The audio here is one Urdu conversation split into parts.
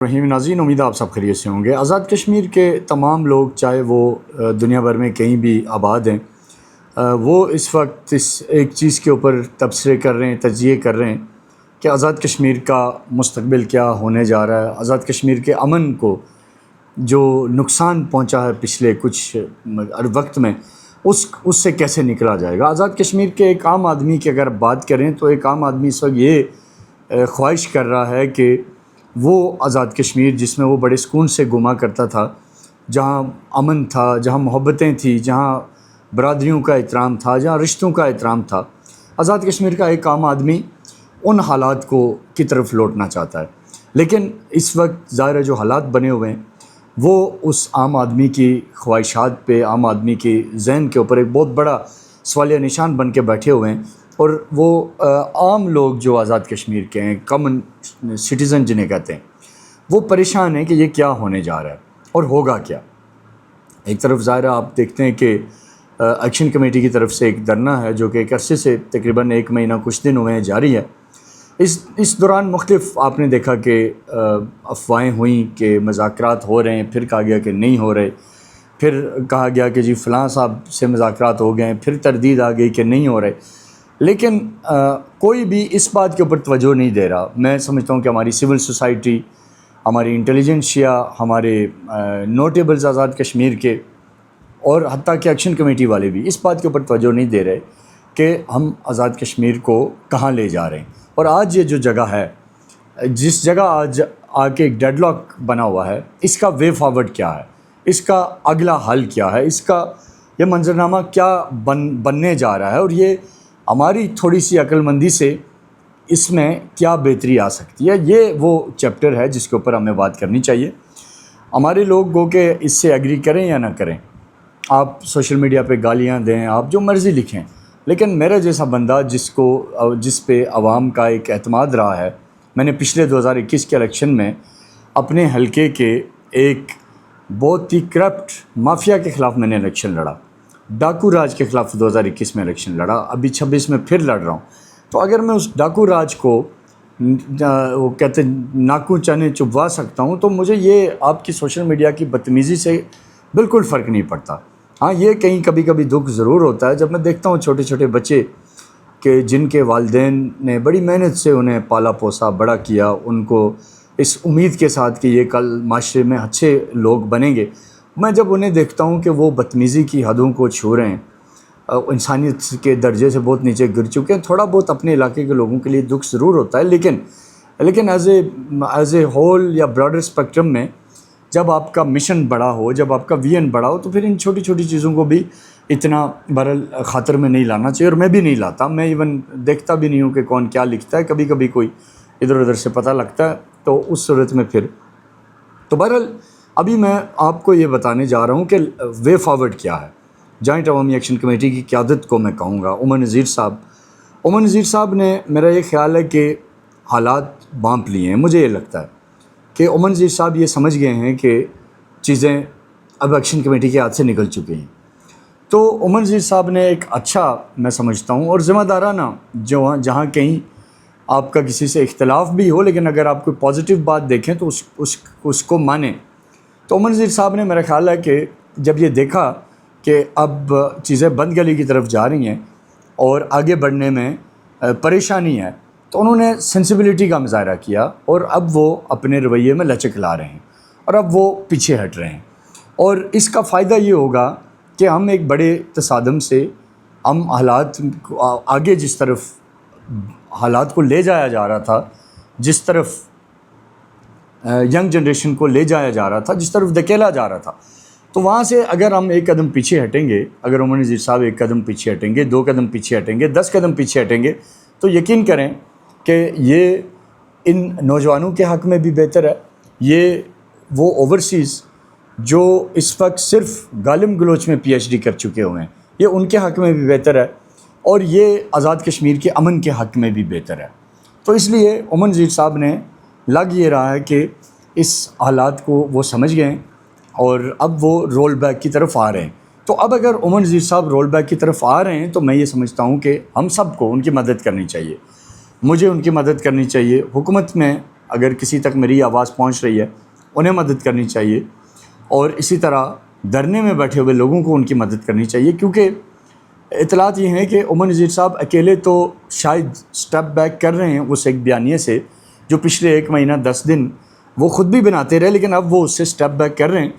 رحیم ناظرین، امید آپ سب خیریت سے ہوں گے۔ آزاد کشمیر کے تمام لوگ، چاہے وہ دنیا بھر میں کہیں بھی آباد ہیں، وہ اس وقت اس ایک چیز کے اوپر تبصرے کر رہے ہیں، تجزیے کر رہے ہیں کہ آزاد کشمیر کا مستقبل کیا ہونے جا رہا ہے، آزاد کشمیر کے امن کو جو نقصان پہنچا ہے پچھلے کچھ وقت میں، اس سے کیسے نکلا جائے گا۔ آزاد کشمیر کے ایک عام آدمی کی اگر بات کریں تو ایک عام آدمی اس وقت یہ خواہش کر رہا ہے کہ وہ آزاد کشمیر جس میں وہ بڑے سکون سے گھوما کرتا تھا، جہاں امن تھا، جہاں محبتیں تھیں، جہاں برادریوں کا احترام تھا، جہاں رشتوں کا احترام تھا، آزاد کشمیر کا ایک عام آدمی ان حالات کی طرف لوٹنا چاہتا ہے۔ لیکن اس وقت ظاہر ہے جو حالات بنے ہوئے ہیں وہ اس عام آدمی کی خواہشات پہ، عام آدمی کی ذہن کے اوپر ایک بہت بڑا سوالیہ نشان بن کے بیٹھے ہوئے ہیں، اور وہ عام لوگ جو آزاد کشمیر کے ہیں، کامن سٹیزن جنہیں کہتے ہیں، وہ پریشان ہیں کہ یہ کیا ہونے جا رہا ہے اور ہوگا کیا۔ ایک طرف ظاہر آپ دیکھتے ہیں کہ ایکشن کمیٹی کی طرف سے ایک دھرنا ہے جو کہ ایک عرصے سے تقریباً 1 مہینہ کچھ دن ہوئے ہیں جاری ہے۔ اس دوران مختلف آپ نے دیکھا کہ افواہیں ہوئیں کہ مذاکرات ہو رہے ہیں، پھر کہا گیا کہ نہیں ہو رہے، پھر کہا گیا کہ جی فلاں صاحب سے مذاکرات ہو گئے ہیں، پھر تردید آ گئی کہ نہیں ہو رہے۔ لیکن کوئی بھی اس بات کے اوپر توجہ نہیں دے رہا۔ میں سمجھتا ہوں کہ ہماری سول سوسائٹی، ہماری انٹیلیجنشیا، ہمارے نوٹیبلز آزاد کشمیر کے، اور حتیٰ کہ ایکشن کمیٹی والے بھی اس بات کے اوپر توجہ نہیں دے رہے کہ ہم آزاد کشمیر کو کہاں لے جا رہے ہیں۔ اور آج یہ جو جگہ ہے، جس جگہ آج آ کے ایک ڈیڈ لاک بنا ہوا ہے، اس کا وے فارورڈ کیا ہے، اس کا اگلا حل کیا ہے، اس کا یہ منظرنامہ کیا بننے جا رہا ہے، اور یہ ہماری تھوڑی سی عقل مندی سے اس میں کیا بہتری آ سکتی ہے۔ یہ وہ چیپٹر ہے جس کے اوپر ہمیں بات کرنی چاہیے۔ ہمارے لوگ گو کہ اس سے ایگری کریں یا نہ کریں، آپ سوشل میڈیا پہ گالیاں دیں، آپ جو مرضی لکھیں، لیکن میرا جیسا بندہ جس پہ عوام کا ایک اعتماد رہا ہے، میں نے پچھلے 2021 کے الیکشن میں اپنے حلقے کے ایک بہت ہی کرپٹ مافیا کے خلاف میں نے الیکشن لڑا، ڈاکو راج کے خلاف 2021 میں الیکشن لڑا، ابھی 26 میں پھر لڑ رہا ہوں۔ تو اگر میں اس ڈاکو راج کو وہ کہتے ہیں ناکو چانے چبوا سکتا ہوں، تو مجھے یہ آپ کی سوشل میڈیا کی بدتمیزی سے بالکل فرق نہیں پڑتا۔ ہاں، یہ کہیں کبھی کبھی دکھ ضرور ہوتا ہے جب میں دیکھتا ہوں چھوٹے چھوٹے بچے کہ جن کے والدین نے بڑی محنت سے انہیں پالا پوسا، بڑا کیا، ان کو اس امید کے ساتھ کہ یہ کل معاشرے میں اچھے لوگ بنیں گے، میں جب انہیں دیکھتا ہوں کہ وہ بدتمیزی کی حدوں کو چھو رہے ہیں، انسانیت کے درجے سے بہت نیچے گر چکے ہیں، تھوڑا بہت اپنے علاقے کے لوگوں کے لیے دکھ ضرور ہوتا ہے۔ لیکن ایز اے ہول یا براڈر اسپیکٹرم میں جب آپ کا مشن بڑا ہو، جب آپ کا ویژن بڑا ہو، تو پھر ان چھوٹی چھوٹی چیزوں کو بھی اتنا بہرحال خاطر میں نہیں لانا چاہیے، اور میں بھی نہیں لاتا۔ میں ایون دیکھتا بھی نہیں ہوں کہ کون کیا لکھتا ہے، کبھی کبھی کوئی ادھر ادھر سے پتہ لگتا ہے، تو اس صورت میں پھر تو بہرحال ابھی میں آپ کو یہ بتانے جا رہا ہوں کہ وے فارورڈ کیا ہے۔ جوائنٹ عوامی ایکشن کمیٹی کی قیادت کو میں کہوں گا، عمر نذیر صاحب نے، میرا یہ خیال ہے کہ حالات بانپ لیے ہیں۔ مجھے یہ لگتا ہے کہ عمر نذیر صاحب یہ سمجھ گئے ہیں کہ چیزیں اب ایکشن کمیٹی کے ہاتھ سے نکل چکی ہیں۔ تو عمر نذیر صاحب نے ایک اچھا، میں سمجھتا ہوں، اور ذمہ دارانہ، جہاں کہیں آپ کا کسی سے اختلاف بھی ہو، لیکن اگر آپ کوئی پازیٹیو بات دیکھیں تو اس کو مانیں۔ تو عمر نذیر صاحب نے، میرا خیال ہے کہ جب یہ دیکھا کہ اب چیزیں بند گلی کی طرف جا رہی ہیں اور آگے بڑھنے میں پریشانی ہے، تو انہوں نے سینسیبلٹی کا مظاہرہ کیا، اور اب وہ اپنے رویے میں لچک لا رہے ہیں، اور اب وہ پیچھے ہٹ رہے ہیں۔ اور اس کا فائدہ یہ ہوگا کہ ہم ایک بڑے تصادم سے، ہم حالات آگے جس طرف حالات کو لے جایا جا رہا تھا، جس طرف ینگ جنریشن کو لے جایا جا رہا تھا، جس طرف دھکیلا جا رہا تھا، تو وہاں سے اگر ہم ایک قدم پیچھے ہٹیں گے، اگر عمر نذیر صاحب 1 قدم پیچھے ہٹیں گے، 2 قدم پیچھے ہٹیں گے، 10 قدم پیچھے ہٹیں گے، تو یقین کریں کہ یہ ان نوجوانوں کے حق میں بھی بہتر ہے، یہ وہ اوورسیز جو اس وقت صرف گالم گلوچ میں پی ایچ ڈی کر چکے ہوئے ہیں، یہ ان کے حق میں بھی بہتر ہے، اور یہ آزاد کشمیر کے امن کے حق میں بھی بہتر ہے۔ تو اس لیے عمر نذیر صاحب نے لگ یہ رہا ہے کہ اس حالات کو وہ سمجھ گئے ہیں، اور اب وہ رول بیک کی طرف آ رہے ہیں۔ تو اب اگر عمر نذیر صاحب رول بیک کی طرف آ رہے ہیں، تو میں یہ سمجھتا ہوں کہ ہم سب کو ان کی مدد کرنی چاہیے، مجھے ان کی مدد کرنی چاہیے، حکومت میں اگر کسی تک میری آواز پہنچ رہی ہے انہیں مدد کرنی چاہیے، اور اسی طرح دھرنے میں بیٹھے ہوئے لوگوں کو ان کی مدد کرنی چاہیے، کیونکہ اطلاعات یہ ہیں کہ عمر نذیر صاحب اکیلے تو شاید سٹیپ بیک کر رہے ہیں اس ایک بیانیے سے جو پچھلے 1 مہینہ 10 دن وہ خود بھی بناتے رہے، لیکن اب وہ اس سے سٹیپ بیک کر رہے ہیں۔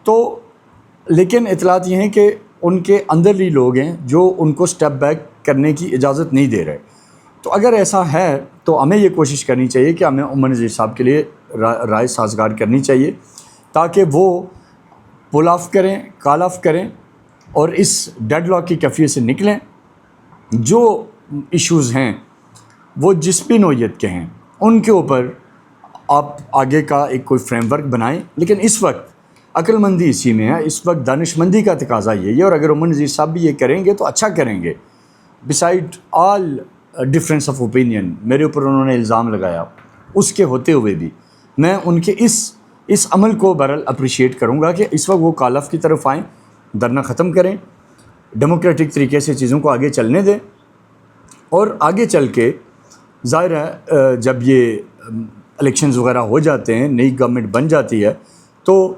تو لیکن اطلاعات یہ ہیں کہ ان کے اندر ہی لوگ ہیں جو ان کو سٹیپ بیک کرنے کی اجازت نہیں دے رہے۔ تو اگر ایسا ہے تو ہمیں یہ کوشش کرنی چاہیے کہ ہمیں عمر نذیر صاحب کے لیے رائے سازگار کرنی چاہیے، تاکہ وہ پل آف کریں، کال آف کریں اور اس ڈیڈ لاک کی کیفیت سے نکلیں۔ جو ایشوز ہیں وہ جس بھی نوعیت کے ہیں ان کے اوپر آپ آگے کا ایک کوئی فریم ورک بنائیں، لیکن اس وقت عقل مندی اسی میں ہے، اس وقت دانش مندی کا تقاضا یہی ہے، اور اگر عمر نذیر صاحب بھی یہ کریں گے تو اچھا کریں گے۔ Beside all difference of opinion میرے اوپر انہوں نے الزام لگایا، اس کے ہوتے ہوئے بھی میں ان کے اس عمل کو بہرحال اپریشیٹ کروں گا کہ اس وقت وہ کال آف کی طرف آئیں، دھرنا ختم کریں، ڈیموکریٹک طریقے سے چیزوں کو آگے چلنے دیں، اور آگے چل کے ظاہر ہے جب یہ الیکشنز وغیرہ ہو جاتے ہیں، نئی گورنمنٹ بن جاتی ہے، تو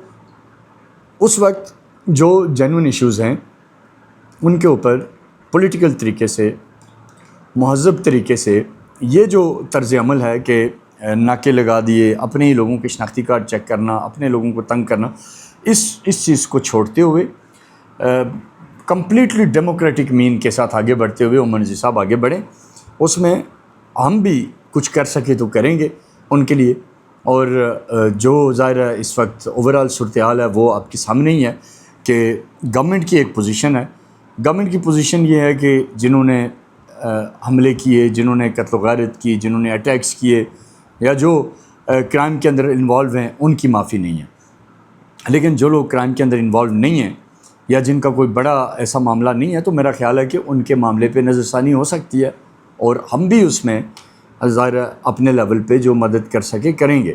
اس وقت جو جینوئن ایشوز ہیں ان کے اوپر پولیٹیکل طریقے سے، مہذب طریقے سے یہ جو طرز عمل ہے کہ ناکے لگا دیے، اپنے ہی لوگوں کے شناختی کارڈ چیک کرنا، اپنے لوگوں کو تنگ کرنا، اس چیز کو چھوڑتے ہوئے کمپلیٹلی ڈیموکریٹک مین کے ساتھ آگے بڑھتے ہوئے عمر نذیر صاحب آگے بڑھیں۔ اس میں ہم بھی کچھ کر سکے تو کریں گے ان کے لیے، اور جو ظاہر ہے اس وقت اوورال صورتحال ہے وہ آپ کے سامنے ہی ہے کہ گورنمنٹ کی ایک پوزیشن ہے۔ گورنمنٹ کی پوزیشن یہ ہے کہ جنہوں نے حملے کیے، جنہوں نے قتل و غارت کی، جنہوں نے اٹیکس کیے، یا جو کرائم کے اندر انوالو ہیں ان کی معافی نہیں ہے، لیکن جو لوگ کرائم کے اندر انوالو نہیں ہیں یا جن کا کوئی بڑا ایسا معاملہ نہیں ہے، تو میرا خیال ہے کہ ان کے معاملے پہ نظر ثانی ہو سکتی ہے، اور ہم بھی اس میں ظاہر اپنے لیول پہ جو مدد کر سکے کریں گے۔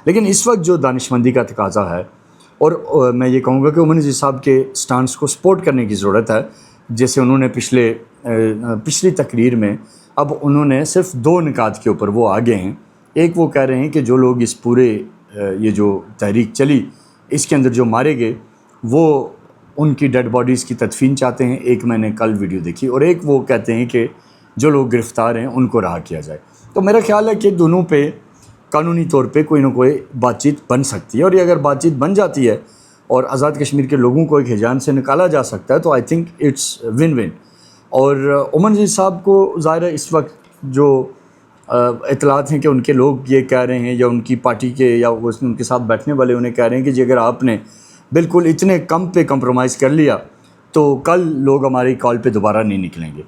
لیکن اس وقت جو دانش مندی کا تقاضا ہے، اور میں یہ کہوں گا کہ عمر نذیر صاحب کے سٹانس کو سپورٹ کرنے کی ضرورت ہے، جیسے انہوں نے پچھلی تقریر میں اب انہوں نے صرف 2 نکات کے اوپر وہ آگے ہیں۔ ایک وہ کہہ رہے ہیں کہ جو لوگ اس پورے یہ جو تحریک چلی اس کے اندر جو مارے گئے وہ ان کی ڈیڈ باڈیز کی تدفین چاہتے ہیں، ایک میں نے کل ویڈیو دیکھی، اور ایک وہ کہتے ہیں کہ جو لوگ گرفتار ہیں ان کو رہا کیا جائے۔ تو میرا خیال ہے کہ دونوں پہ قانونی طور پہ کوئی نہ کوئی بات چیت بن سکتی ہے، اور یہ اگر بات چیت بن جاتی ہے اور آزاد کشمیر کے لوگوں کو ایک ہجان سے نکالا جا سکتا ہے تو I think it's one one. اور عمر نذیر صاحب کو ظاہر ہے اس وقت جو اطلاعات ہیں کہ ان کے لوگ یہ کہہ رہے ہیں، یا ان کی پارٹی کے یا ان کے ساتھ بیٹھنے والے انہیں کہہ رہے ہیں کہ جی اگر آپ نے بالکل اتنے کم پہ کمپرومائز کر لیا تو کل لوگ ہماری کال پہ دوبارہ نہیں نکلیں گے۔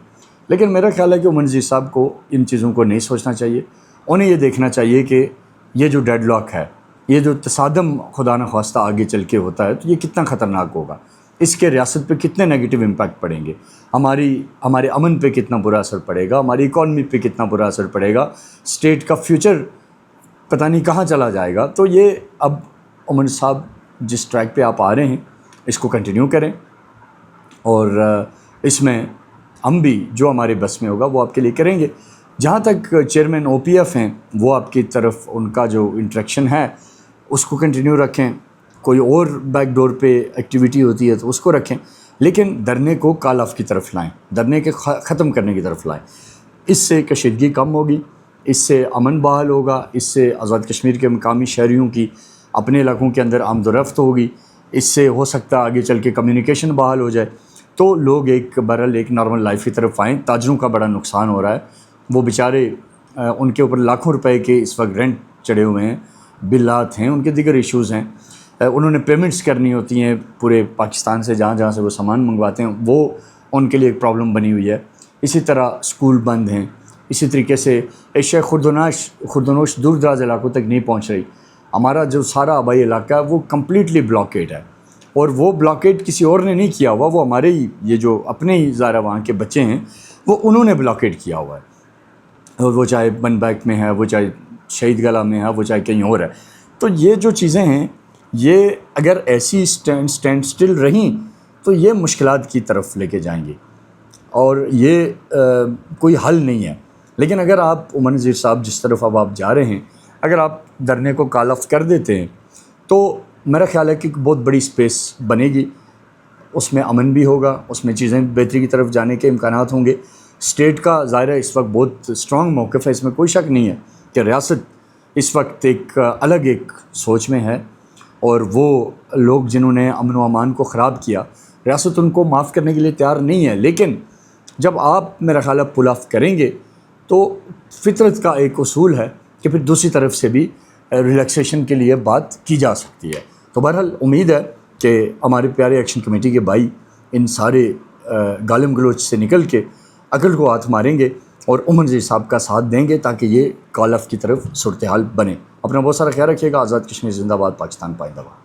لیکن میرا خیال ہے کہ عمر نذیر صاحب کو ان چیزوں کو نہیں سوچنا چاہیے، انہیں یہ دیکھنا چاہیے کہ یہ جو ڈیڈ لاک ہے، یہ جو تصادم خدا نخواستہ آگے چل کے ہوتا ہے تو یہ کتنا خطرناک ہوگا، اس کے ریاست پہ کتنے نیگیٹو امپیکٹ پڑیں گے، ہمارے امن پہ کتنا برا اثر پڑے گا، ہماری اکانومی پہ کتنا برا اثر پڑے گا، اسٹیٹ کا فیوچر پتہ نہیں کہاں چلا جائے گا۔ تو یہ اب عمر صاحب جس ٹریک پہ آپ آ رہے ہیں اس کو کنٹینیو کریں، اور اس میں ہم بھی جو ہمارے بس میں ہوگا وہ آپ کے لیے کریں گے۔ جہاں تک چیئرمین او پی ایف ہیں وہ آپ کی طرف ان کا جو انٹریکشن ہے اس کو کنٹینیو رکھیں، کوئی اور بیک ڈور پہ ایکٹیویٹی ہوتی ہے تو اس کو رکھیں، لیکن دھرنے کو کال آف کی طرف لائیں، دھرنے کے ختم کرنے کی طرف لائیں۔ اس سے کشیدگی کم ہوگی، اس سے امن بحال ہوگا، اس سے آزاد کشمیر کے مقامی شہریوں کی اپنے علاقوں کے اندر آمد و رفت ہوگی، اس سے ہو سکتا ہے آگے چل کے کمیونیکیشن بحال ہو جائے، تو لوگ بہرحال ایک نارمل لائف کی طرف آئیں۔ تاجروں کا بڑا نقصان ہو رہا ہے، وہ بیچارے ان کے اوپر لاکھوں روپے کے اس وقت رینٹ چڑھے ہوئے ہیں، بلات ہیں، ان کے دیگر ایشوز ہیں، انہوں نے پیمنٹس کرنی ہوتی ہیں پورے پاکستان سے، جہاں سے وہ سامان منگواتے ہیں، وہ ان کے لیے ایک پرابلم بنی ہوئی ہے۔ اسی طرح اسکول بند ہیں، اسی طریقے سے ایشیا خوردونوش دور دراز علاقوں تک نہیں پہنچ رہی۔ ہمارا جو سارا آبائی علاقہ ہے وہ کمپلیٹلی بلاکیڈ ہے، اور وہ بلاکیڈ کسی اور نے نہیں کیا ہوا، وہ ہمارے ہی یہ جو اپنے ہی ظاہر وہاں کے بچے ہیں وہ انہوں نے بلاکیڈ کیا ہوا ہے، اور وہ چاہے بن بیک میں ہے، وہ چاہے شہید گلا میں ہے، وہ چاہے کہیں اور ہے۔ تو یہ جو چیزیں ہیں یہ اگر ایسی اسٹینڈ سٹل رہیں تو یہ مشکلات کی طرف لے کے جائیں گی، اور یہ کوئی حل نہیں ہے۔ لیکن اگر آپ عمر نذیر صاحب جس طرف اب آپ جا رہے ہیں، اگر آپ دھرنے کو کال آف کر دیتے ہیں تو میرا خیال ہے کہ ایک بہت بڑی اسپیس بنے گی، اس میں امن بھی ہوگا، اس میں چیزیں بہتری کی طرف جانے کے امکانات ہوں گے۔ اسٹیٹ کا ظاہر ہے اس وقت بہت اسٹرانگ موقف ہے، اس میں کوئی شک نہیں ہے کہ ریاست اس وقت ایک الگ ایک سوچ میں ہے، اور وہ لوگ جنہوں نے امن و امان کو خراب کیا، ریاست ان کو معاف کرنے کے لیے تیار نہیں ہے۔ لیکن جب آپ میرا خیال ہے پل آف کریں گے تو فطرت کا ایک اصول ہے کہ پھر دوسری طرف سے بھی ریلیکسیشن کے لیے بات کی جا سکتی ہے۔ تو بہرحال امید ہے کہ ہمارے پیارے ایکشن کمیٹی کے بھائی ان سارے گالم گلوچ سے نکل کے عقل کو ہاتھ ماریں گے اور عمر جی صاحب کا ساتھ دیں گے تاکہ یہ کال آف کی طرف صورتحال بنے۔ اپنا بہت سارا خیال رکھیے گا۔ آزاد کشمیر زندہ باد، پاکستان پائندہ باد۔